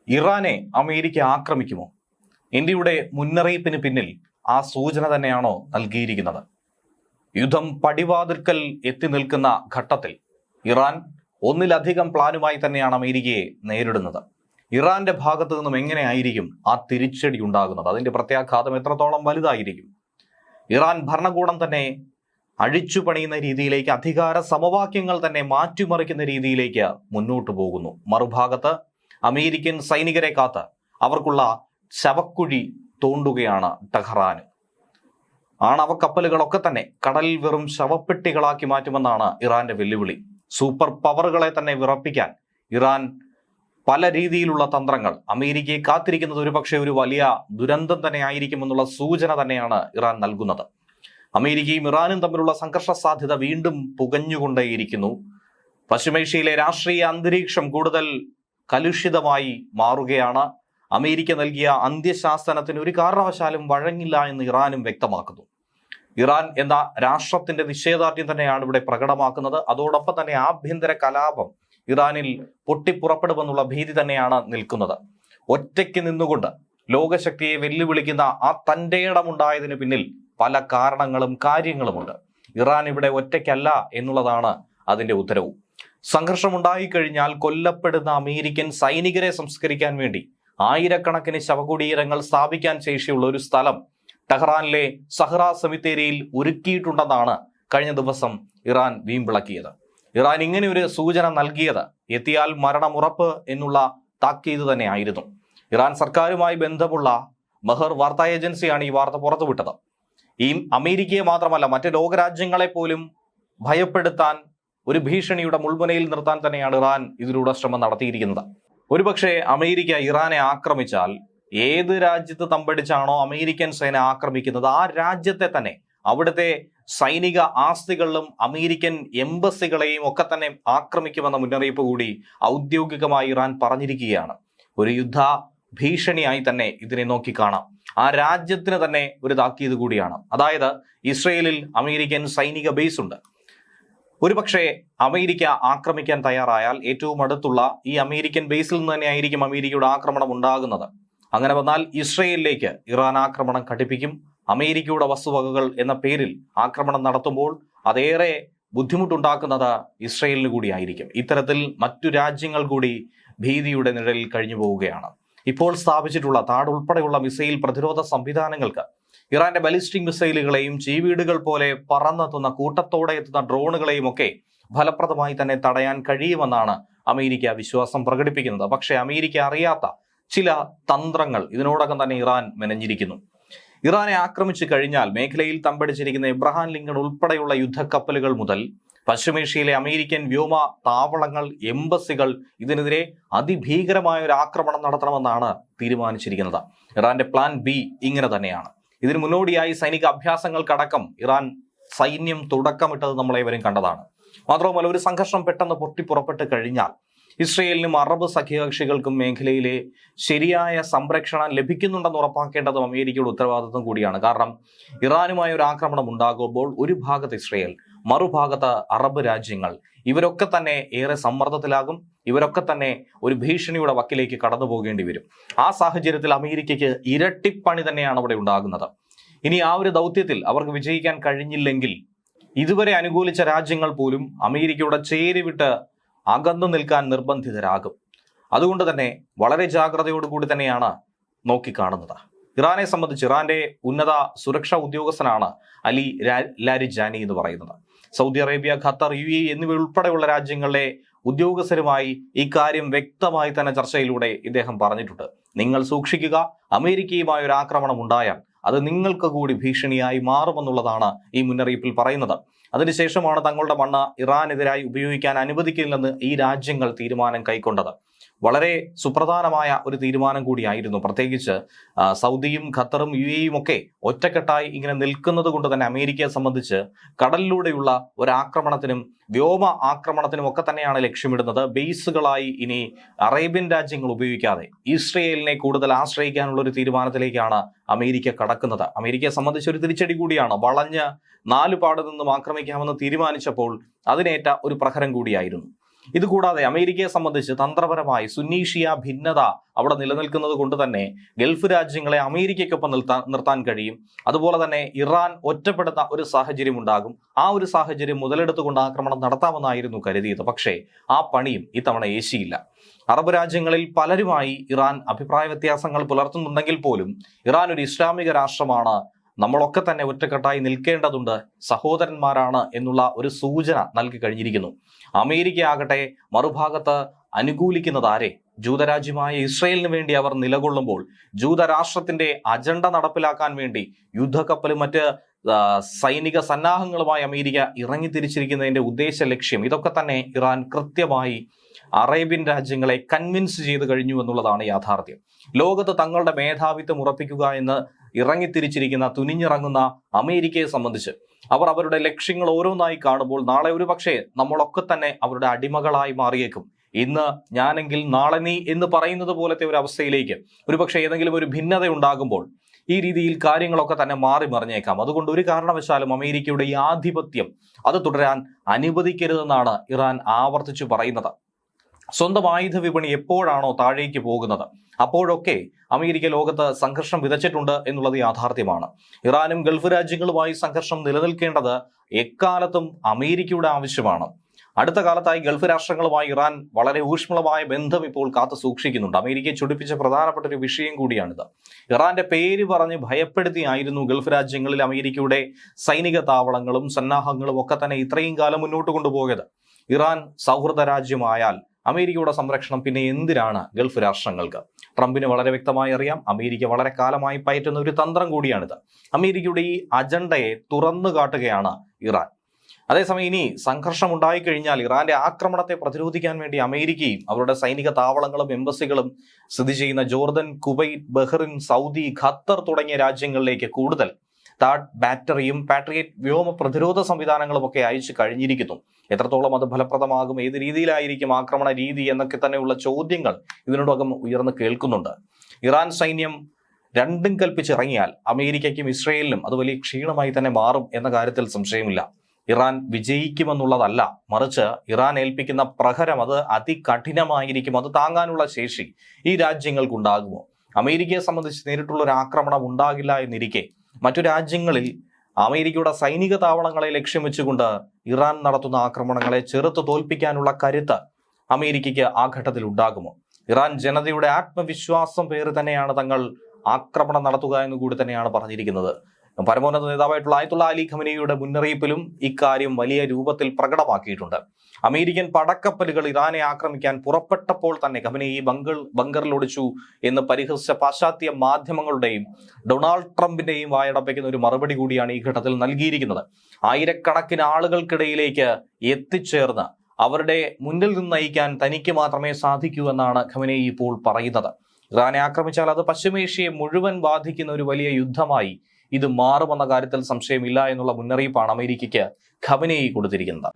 ഇറാനെ അമേരിക്ക ആക്രമിക്കുമോ? ഇന്ത്യയുടെ മുന്നറിയിപ്പിന് പിന്നിൽ ആ സൂചന തന്നെയാണോ നൽകിയിരിക്കുന്നത്? യുദ്ധം പടിവാതിൽക്കൽ എത്തി നിൽക്കുന്ന ഘട്ടത്തിൽ ഇറാൻ ഒന്നിലധികം പ്ലാനുമായി തന്നെയാണ് അമേരിക്കയെ നേരിടുന്നത്. ഇറാന്റെ ഭാഗത്തു നിന്നും എങ്ങനെയായിരിക്കും ആ തിരിച്ചടി ഉണ്ടാകുന്നത്? അതിന്റെ പ്രത്യാഘാതം എത്രത്തോളം വലുതായിരിക്കും? ഇറാൻ ഭരണകൂടം തന്നെ അഴിച്ചു പണിയുന്ന രീതിയിലേക്ക്, അധികാര സമവാക്യങ്ങൾ തന്നെ മാറ്റിമറിക്കുന്ന രീതിയിലേക്ക് മുന്നോട്ട് പോകുന്നു. മറുഭാഗത്ത് അമേരിക്കൻ സൈനികരെ കാത്ത് അവർക്കുള്ള ശവക്കുഴി തോണ്ടുകയാണ് ടെഹ്റാൻ. ആണവ കപ്പലുകളൊക്കെ തന്നെ കടലിൽ വെറും ശവപ്പെട്ടികളാക്കി മാറ്റുമെന്നാണ് ഇറാന്റെ വെല്ലുവിളി. സൂപ്പർ പവറുകളെ തന്നെ വിറപ്പിക്കാൻ ഇറാൻ പല രീതിയിലുള്ള തന്ത്രങ്ങൾ അമേരിക്കയെ കാത്തിരിക്കുന്നത് ഒരുപക്ഷെ ഒരു വലിയ ദുരന്തം തന്നെ ആയിരിക്കുമെന്നുള്ള സൂചന തന്നെയാണ് ഇറാൻ നൽകുന്നത്. അമേരിക്കയും ഇറാനും തമ്മിലുള്ള സംഘർഷ സാധ്യത വീണ്ടും പുകഞ്ഞുകൊണ്ടേയിരിക്കുന്നു. പശ്ചിമേഷ്യയിലെ രാഷ്ട്രീയ അന്തരീക്ഷം കൂടുതൽ കലുഷിതമായി മാറുകയാണ്. അമേരിക്ക നൽകിയ അന്ത്യശാസനത്തിന് ഒരു കാരണവശാലും വഴങ്ങില്ല എന്ന് ഇറാനും വ്യക്തമാക്കുന്നു. ഇറാൻ എന്ന രാഷ്ട്രത്തിന്റെ നിശ്ചയദാർഢ്യം തന്നെയാണ് ഇവിടെ പ്രകടമാക്കുന്നത്. അതോടൊപ്പം തന്നെ ആഭ്യന്തര കലാപം ഇറാനിൽ പൊട്ടിപ്പുറപ്പെടുമെന്നുള്ള ഭീതി തന്നെയാണ് നിൽക്കുന്നത്. ഒറ്റയ്ക്ക് നിന്നുകൊണ്ട് ലോകശക്തിയെ വെല്ലുവിളിക്കുന്ന ആ തന്റെ ഇടമുണ്ടായതിന് പിന്നിൽ പല കാരണങ്ങളും കാര്യങ്ങളുമുണ്ട്. ഇറാൻ ഇവിടെ ഒറ്റയ്ക്കല്ല എന്നുള്ളതാണ് അതിന്റെ ഉത്തരവും. സംഘർഷമുണ്ടായിക്കഴിഞ്ഞാൽ കൊല്ലപ്പെടുന്ന അമേരിക്കൻ സൈനികരെ സംസ്കരിക്കാൻ വേണ്ടി ആയിരക്കണക്കിന് ശവകുടീരങ്ങൾ സ്ഥാപിക്കാൻ ശേഷിയുള്ള ഒരു സ്ഥലം ടെഹ്റാനിലെ സഹ്റ സെമിത്തേരിയിൽ ഒരുക്കിയിട്ടുണ്ടെന്നാണ് കഴിഞ്ഞ ദിവസം ഇറാൻ വീമ്പിളക്കിയത്. ഇറാൻ ഇങ്ങനെ ഒരു സൂചന നൽകിയത് എത്തിയാൽ മരണമുറപ്പ് എന്നുള്ള താക്കീത് തന്നെയായിരുന്നു. ഇറാൻ സർക്കാരുമായി ബന്ധമുള്ള മെഹർ വാർത്താ ഏജൻസിയാണ് ഈ വാർത്ത പുറത്തുവിട്ടത്. ഈ അമേരിക്കയെ മാത്രമല്ല മറ്റ് ലോകരാജ്യങ്ങളെ പോലും ഭയപ്പെടുത്താൻ, ഒരു ഭീഷണിയുടെ മുൾമുനയിൽ നിർത്താൻ തന്നെയാണ് ഇറാൻ ഇതിലൂടെ ശ്രമം നടത്തിയിരിക്കുന്നത്. ഒരുപക്ഷെ അമേരിക്ക ഇറാനെ ആക്രമിച്ചാൽ ഏത് രാജ്യത്ത് തമ്പടിച്ചാണോ അമേരിക്കൻ സേന ആക്രമിക്കുന്നത് ആ രാജ്യത്തെ തന്നെ, അവിടുത്തെ സൈനിക ആസ്തികളിലും അമേരിക്കൻ എംബസികളെയും ഒക്കെ തന്നെ ആക്രമിക്കുമെന്ന മുന്നറിയിപ്പ് കൂടി ഔദ്യോഗികമായി ഇറാൻ പറഞ്ഞിരിക്കുകയാണ്. ഒരു യുദ്ധ ഭീഷണിയായി തന്നെ ഇതിനെ നോക്കിക്കാണാം. ആ രാജ്യത്തിന് തന്നെ ഒരു താക്കീത് കൂടിയാണ്. അതായത് ഇസ്രയേലിൽ അമേരിക്കൻ സൈനിക ബേസ് ഉണ്ട്. ഒരുപക്ഷെ അമേരിക്ക ആക്രമിക്കാൻ തയ്യാറായാൽ ഏറ്റവും അടുത്തുള്ള ഈ അമേരിക്കൻ ബേസിൽ നിന്ന് തന്നെയായിരിക്കും അമേരിക്കയുടെ ആക്രമണം ഉണ്ടാകുന്നത്. അങ്ങനെ വന്നാൽ ഇസ്രയേലിലേക്ക് ഇറാൻ ആക്രമണം ഘടിപ്പിക്കും. അമേരിക്കയുടെ വസ്തുവകകൾ എന്ന പേരിൽ ആക്രമണം നടത്തുമ്പോൾ അതേറെ ബുദ്ധിമുട്ടുണ്ടാക്കുന്നത് ഇസ്രയേലിന് കൂടിയായിരിക്കും. ഇത്തരത്തിൽ മറ്റു രാജ്യങ്ങൾ കൂടി ഭീതിയുടെ നിഴലിൽ കഴിഞ്ഞു പോവുകയാണ്. ഇപ്പോൾ സ്ഥാപിച്ചിട്ടുള്ള താഡ് ഉൾപ്പെടെയുള്ള മിസൈൽ പ്രതിരോധ സംവിധാനങ്ങൾക്ക് ഇറാന്റെ ബലിസ്റ്റിക് മിസൈലുകളെയും ചീവീടുകൾ പോലെ പറന്നെത്തുന്ന കൂട്ടത്തോടെ എത്തുന്ന ഡ്രോണുകളെയും ഒക്കെ ഫലപ്രദമായി തന്നെ തടയാൻ കഴിയുമെന്നാണ് അമേരിക്ക വിശ്വാസം പ്രകടിപ്പിക്കുന്നത്. പക്ഷേ അമേരിക്ക അറിയാത്ത ചില തന്ത്രങ്ങൾ ഇതിനോടകം തന്നെ ഇറാൻ മെനഞ്ഞിരിക്കുന്നു. ഇറാനെ ആക്രമിച്ചു കഴിഞ്ഞാൽ മേഖലയിൽ തമ്പടിച്ചിരിക്കുന്ന എബ്രഹാം ലിങ്കൺ ഉൾപ്പെടെയുള്ള യുദ്ധക്കപ്പലുകൾ മുതൽ പശ്ചിമേഷ്യയിലെ അമേരിക്കൻ വ്യോമ താവളങ്ങൾ, എംബസികൾ, ഇതിനെതിരെ അതിഭീകരമായ ഒരു ആക്രമണം നടത്തണമെന്നാണ് തീരുമാനിച്ചിരിക്കുന്നത്. ഇറാന്റെ പ്ലാൻ ബി ഇങ്ങനെ തന്നെയാണ്. ഇതിന് മുന്നോടിയായി സൈനിക അഭ്യാസങ്ങൾക്കടക്കം ഇറാൻ സൈന്യം തുടക്കമിട്ടത് നമ്മളേവരും കണ്ടതാണ്. മാത്രവുമല്ല, ഒരു സംഘർഷം പെട്ടെന്ന് പൊട്ടിപ്പുറപ്പെട്ട് കഴിഞ്ഞാൽ ഇസ്രയേലിനും അറബ് സഖ്യകക്ഷികൾക്കും മേഖലയിലെ ശരിയായ സംരക്ഷണം ലഭിക്കുന്നുണ്ടെന്ന് ഉറപ്പാക്കേണ്ടതും അമേരിക്കയുടെ ഉത്തരവാദിത്വം കൂടിയാണ്. കാരണം ഇറാനുമായ ഒരു ആക്രമണം ഉണ്ടാകുമ്പോൾ ഒരു ഭാഗത്ത് ഇസ്രയേൽ, മറുഭാഗത്ത് അറബ് രാജ്യങ്ങൾ, ഇവരൊക്കെ തന്നെ ഏറെ സമ്മർദ്ദത്തിലാകും. ഇവരൊക്കെ തന്നെ ഒരു ഭീഷണിയുടെ വക്കിലേക്ക് കടന്നു പോകേണ്ടി വരും. ആ സാഹചര്യത്തിൽ അമേരിക്കയ്ക്ക് ഇരട്ടിപ്പണി തന്നെയാണ് അവിടെ ഉണ്ടാകുന്നത്. ഇനി ആ ഒരു ദൗത്യത്തിൽ അവർക്ക് വിജയിക്കാൻ കഴിഞ്ഞില്ലെങ്കിൽ ഇതുവരെ അനുകൂലിച്ച രാജ്യങ്ങൾ പോലും അമേരിക്കയുടെ ചേരിവിട്ട് അകന്നു നിൽക്കാൻ നിർബന്ധിതരാകും. അതുകൊണ്ട് തന്നെ വളരെ ജാഗ്രതയോടുകൂടി തന്നെയാണ് നോക്കിക്കാണുന്നത്. ഇറാനെ സംബന്ധിച്ച് ഇറാന്റെ ഉന്നത സുരക്ഷാ ഉദ്യോഗസ്ഥനാണ് അലി ലാരിജാനി എന്ന് പറയുന്നത്. സൗദി അറേബ്യ, ഖത്തർ, UAE എന്നിവ ഉൾപ്പെടെയുള്ള രാജ്യങ്ങളിലെ ഉദ്യോഗസ്ഥരുമായി ഇക്കാര്യം വ്യക്തമായി തന്നെ ചർച്ചയിലൂടെ ഇദ്ദേഹം പറഞ്ഞിട്ടുണ്ട്. നിങ്ങൾ സൂക്ഷിക്കുക, അമേരിക്കയുമായ ഒരു ആക്രമണം ഉണ്ടായാൽ അത് നിങ്ങൾക്ക് കൂടി ഭീഷണിയായി മാറുമെന്നുള്ളതാണ് ഈ മുന്നറിയിപ്പിൽ പറയുന്നത്. അതിനുശേഷമാണ് തങ്ങളുടെ മണ്ണ് ഇറാനെതിരായി ഉപയോഗിക്കാൻ അനുവദിക്കില്ലെന്ന് ഈ രാജ്യങ്ങൾ തീരുമാനം കൈക്കൊണ്ടത്. വളരെ സുപ്രധാനമായ ഒരു തീരുമാനം കൂടിയായിരുന്നു. പ്രത്യേകിച്ച് സൗദിയും ഖത്തറും UAEയും ഒക്കെ ഒറ്റക്കെട്ടായി ഇങ്ങനെ നിൽക്കുന്നത് കൊണ്ട് തന്നെ അമേരിക്കയെ സംബന്ധിച്ച് കടലിലൂടെയുള്ള ഒരു ആക്രമണത്തിനും വ്യോമ ആക്രമണത്തിനും ഒക്കെ തന്നെയാണ് ലക്ഷ്യമിടുന്നത്. ബേസുകളായി ഇനി അറേബ്യൻ രാജ്യങ്ങൾ ഉപയോഗിക്കാതെ ഇസ്രയേലിനെ കൂടുതൽ ആശ്രയിക്കാനുള്ള ഒരു തീരുമാനത്തിലേക്കാണ് അമേരിക്ക കടക്കുന്നത്. അമേരിക്കയെ സംബന്ധിച്ച് ഒരു തിരിച്ചടി കൂടിയാണ്. വളഞ്ഞ് നാലുപാട് നിന്നും ആക്രമിക്കാമെന്ന് തീരുമാനിച്ചപ്പോൾ അതിനേറ്റ ഒരു പ്രഹരം കൂടിയായിരുന്നു. ഇതുകൂടാതെ അമേരിക്കയെ സംബന്ധിച്ച് തന്ത്രപരമായി സുന്നി ഷിയ ഭിന്നത അവിടെ നിലനിൽക്കുന്നത് കൊണ്ട് തന്നെ ഗൾഫ് രാജ്യങ്ങളെ അമേരിക്കയ്ക്കൊപ്പം നിർത്താൻ കഴിയും. അതുപോലെ തന്നെ ഇറാൻ ഒറ്റപ്പെടുന്ന ഒരു സാഹചര്യം ഉണ്ടാകും. ആ ഒരു സാഹചര്യം മുതലെടുത്തുകൊണ്ട് ആക്രമണം നടത്താമെന്നായിരുന്നു കരുതിയത്. പക്ഷേ ആ പണിയും ഇത്തവണ ഏശിയില്ല. അറബ് രാജ്യങ്ങളിൽ പലരുമായി ഇറാൻ അഭിപ്രായ വ്യത്യാസങ്ങൾ പുലർത്തുന്നുണ്ടെങ്കിൽ പോലും ഇറാൻ ഒരു ഇസ്ലാമിക രാഷ്ട്രമാണ്, നമ്മളൊക്കെ തന്നെ ഒറ്റക്കെട്ടായി നിൽക്കേണ്ടതുണ്ട്, സഹോദരന്മാരാണ് എന്നുള്ള ഒരു സൂചന നൽകി കഴിഞ്ഞിരിക്കുന്നു. അമേരിക്ക ആകട്ടെ മറുഭാഗത്ത് അനുകൂലിക്കുന്നത് ആരെ? ജൂതരാജ്യമായ ഇസ്രയേലിന് വേണ്ടി അവർ നിലകൊള്ളുമ്പോൾ ജൂതരാഷ്ട്രത്തിന്റെ അജണ്ട നടപ്പിലാക്കാൻ വേണ്ടി യുദ്ധക്കപ്പലും മറ്റ് സൈനിക സന്നാഹങ്ങളുമായി അമേരിക്ക ഇറങ്ങിത്തിരിച്ചിരിക്കുന്നതിന്റെ ഉദ്ദേശ ലക്ഷ്യം ഇതൊക്കെ തന്നെ ഇറാൻ കൃത്യമായി അറേബ്യൻ രാജ്യങ്ങളെ കൺവിൻസ് ചെയ്ത് കഴിഞ്ഞു എന്നുള്ളതാണ് യാഥാർത്ഥ്യം. ലോകത്ത് തങ്ങളുടെ മേധാവിത്വം ഉറപ്പിക്കുക എന്ന് ഇറങ്ങിത്തിരിച്ചിരിക്കുന്ന തുനിഞ്ഞിറങ്ങുന്ന അമേരിക്കയെ സംബന്ധിച്ച് അവർ അവരുടെ ലക്ഷ്യങ്ങൾ ഓരോന്നായി കാണുമ്പോൾ നാളെ ഒരു പക്ഷേ നമ്മളൊക്കെ തന്നെ അവരുടെ അടിമകളായി മാറിയേക്കും. ഇന്ന് ഞാനെങ്കിൽ നാളെ നീ എന്ന് പറയുന്നത് പോലത്തെ ഒരു അവസ്ഥയിലേക്ക് ഒരുപക്ഷെ ഏതെങ്കിലും ഒരു ഭിന്നത ഉണ്ടാകുമ്പോൾ ഈ രീതിയിൽ കാര്യങ്ങളൊക്കെ തന്നെ മാറി മറിഞ്ഞേക്കാം. അതുകൊണ്ട് ഒരു കാരണവശാലും അമേരിക്കയുടെ ഈ ആധിപത്യം അത് തുടരാൻ അനുവദിക്കരുതെന്നാണ് ഇറാൻ ആവർത്തിച്ചു പറയുന്നത്. സ്വന്തം ആയുധ വിപണി എപ്പോഴാണോ താഴേക്ക് പോകുന്നത് അപ്പോഴൊക്കെ അമേരിക്ക ലോകത്ത് സംഘർഷം വിതച്ചിട്ടുണ്ട് എന്നുള്ളത് യാഥാർത്ഥ്യമാണ്. ഇറാനും ഗൾഫ് രാജ്യങ്ങളുമായി സംഘർഷം നിലനിൽക്കേണ്ടത് എക്കാലത്തും അമേരിക്കയുടെ ആവശ്യമാണ്. അടുത്ത കാലത്തായി ഗൾഫ് രാഷ്ട്രങ്ങളുമായി ഇറാൻ വളരെ ഊഷ്മളമായ ബന്ധം ഇപ്പോൾ കാത്തു സൂക്ഷിക്കുന്നുണ്ട്. അമേരിക്കയെ ചൊടിപ്പിച്ച പ്രധാനപ്പെട്ട ഒരു വിഷയം കൂടിയാണിത്. ഇറാന്റെ പേര് പറഞ്ഞ് ഭയപ്പെടുത്തിയായിരുന്നു ഗൾഫ് രാജ്യങ്ങളിൽ അമേരിക്കയുടെ സൈനിക താവളങ്ങളും സന്നാഹങ്ങളും ഒക്കെ തന്നെ ഇത്രയും കാലം മുന്നോട്ട് കൊണ്ടുപോയത്. ഇറാൻ സൗഹൃദ രാജ്യമായാൽ അമേരിക്കയുടെ സംരക്ഷണം പിന്നെ എന്തിനാണ് ഗൾഫ് രാഷ്ട്രങ്ങൾക്ക്? ട്രംപിന് വളരെ വ്യക്തമായി അറിയാം, അമേരിക്ക വളരെ കാലമായി പയറ്റുന്ന ഒരു തന്ത്രം കൂടിയാണിത്. അമേരിക്കയുടെ ഈ അജണ്ടയെ തുറന്നു കാട്ടുകയാണ് ഇറാൻ. അതേസമയം ഇനി സംഘർഷം ഉണ്ടായിക്കഴിഞ്ഞാൽ ഇറാന്റെ ആക്രമണത്തെ പ്രതിരോധിക്കാൻ വേണ്ടി അമേരിക്കയും അവരുടെ സൈനിക താവളങ്ങളും എംബസികളും സ്ഥിതി ചെയ്യുന്ന Jordan, Kuwait, Bahrain, Saudi, Qatar തുടങ്ങിയ രാജ്യങ്ങളിലേക്ക് കൂടുതൽ താഡ് ബാറ്ററിയും പാട്രിയറ്റ് വ്യോമ പ്രതിരോധ സംവിധാനങ്ങളും ഒക്കെ അയച്ചു കഴിഞ്ഞിരിക്കുന്നു. എത്രത്തോളം അത് ഫലപ്രദമാകും, ഏത് രീതിയിലായിരിക്കും ആക്രമണ രീതി എന്നൊക്കെ തന്നെയുള്ള ചോദ്യങ്ങൾ ഇതിനോടകം ഉയർന്നു കേൾക്കുന്നുണ്ട്. ഇറാൻ സൈന്യം രണ്ടും കൽപ്പിച്ചിറങ്ങിയാൽ അമേരിക്കയ്ക്കും ഇസ്രയേലിനും അത് വലിയ ക്ഷീണമായി തന്നെ മാറും എന്ന കാര്യത്തിൽ സംശയമില്ല. ഇറാൻ വിജയിക്കുമെന്നുള്ളതല്ല, മറിച്ച് ഇറാൻ ഏൽപ്പിക്കുന്ന പ്രഹരം അത് അതികഠിനമായിരിക്കും. അത് താങ്ങാനുള്ള ശേഷി ഈ രാജ്യങ്ങൾക്കുണ്ടാകുമോ? അമേരിക്കയെ സംബന്ധിച്ച് നേരിട്ടുള്ള ഒരു ആക്രമണം ഉണ്ടാകില്ല എന്നിരിക്കെ മറ്റു രാജ്യങ്ങളിൽ അമേരിക്കയുടെ സൈനിക താവളങ്ങളെ ലക്ഷ്യം വെച്ചുകൊണ്ട് ഇറാൻ നടത്തുന്ന ആക്രമണങ്ങളെ ചെറുത്ത് തോൽപ്പിക്കാനുള്ള കരുത്ത് അമേരിക്കയ്ക്ക് ആ ഘട്ടത്തിൽ ഉണ്ടാകുമോ? ഇറാൻ ജനതയുടെ ആത്മവിശ്വാസം പേര് തന്നെയാണ് തങ്ങൾ ആക്രമണം നടത്തുക എന്ന് കൂടി തന്നെയാണ് പറഞ്ഞിരിക്കുന്നത്. പരമോന്നത നേതാവായിട്ടുള്ള ആയത്തുള്ള അലി ഖമനേയിയുടെ മുന്നറിയിപ്പിലും ഇക്കാര്യം വലിയ രൂപത്തിൽ പ്രകടമാക്കിയിട്ടുണ്ട്. അമേരിക്കൻ പടക്കപ്പലുകൾ ഇറാനെ ആക്രമിക്കാൻ പുറപ്പെട്ടപ്പോൾ തന്നെ ഖമനേയി ബങ്കറിൽ ഒളിച്ചു എന്ന് പരിഹസിച്ച പാശ്ചാത്യ മാധ്യമങ്ങളുടെയും ഡൊണാൾഡ് ട്രംപിന്റെയും വായടപ്പിക്കുന്ന ഒരു മറുപടി കൂടിയാണ് ഈ ഘട്ടത്തിൽ നൽകിയിരിക്കുന്നത്. ആയിരക്കണക്കിന് ആളുകൾക്കിടയിലേക്ക് എത്തിച്ചേർന്ന് അവരുടെ മുന്നിൽ നിന്ന് നയിക്കാൻ തനിക്ക് മാത്രമേ സാധിക്കൂ എന്നാണ് ഖമനേയി ഇപ്പോൾ പറയുന്നത്. ഇറാനെ ആക്രമിച്ചാൽ അത് പശ്ചിമേഷ്യയെ മുഴുവൻ ബാധിക്കുന്ന ഒരു വലിയ യുദ്ധമായി ഇത് മാറുമെന്ന കാര്യത്തിൽ സംശയമില്ല എന്നുള്ള മുന്നറിയിപ്പാണ് അമേരിക്കയ്ക്ക് ഖമനേയി കൊടുത്തിരിക്കുന്നത്.